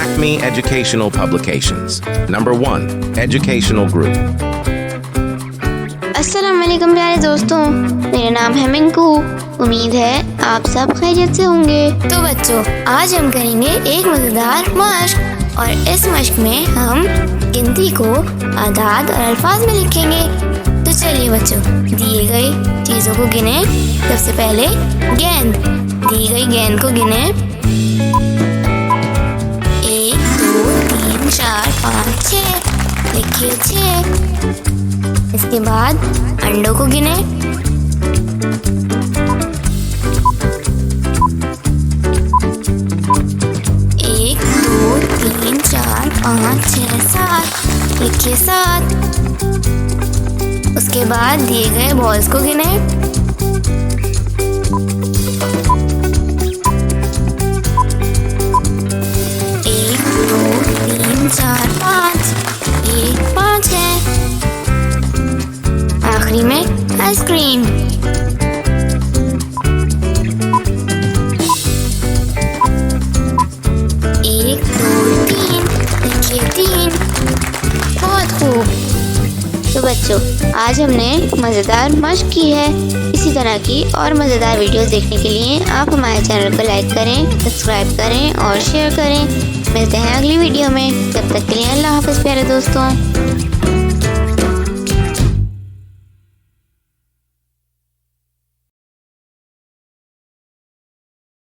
Acme Educational Publications. Number 1. Educational Group. अस्सलाम वालेकुम प्यारे दोस्तों, मेरा नाम है मिंकू। उम्मीद है आप सब खैरियत से होंगे। तो बच्चों, आज हम करेंगे एक मज़ेदार मश्क और इस मश्क में हम गिनती को आदाद और अल्फाज में लिखेंगे। तो चलिए बच्चों, दिए गई चीज़ों को गिने। सबसे पहले गेंद, दी गई गेंद को गिने। 1 2 3 4 5 6, लिखिए 6। इसके बाद अंडों को गिने। 1 2 3 4 5 6 7, लिखिए 7। उसके बाद दिए गए बॉल्स को गिने। 1 2 3 4 5, ये 5 है। आखिरी में आइसक्रीम। 1 2 3, लिखिए 3। बहुत खूब। तो बच्चों, आज हमने मज़ेदार मश्क की है। इसी तरह की और मज़ेदार वीडियोस देखने के लिए आप हमारे चैनल को लाइक करें, सब्सक्राइब करें और शेयर करें। मिलते हैं अगली वीडियो में। तब तक के लिए अल्लाह हाफ़िज़ प्यारे दोस्तों।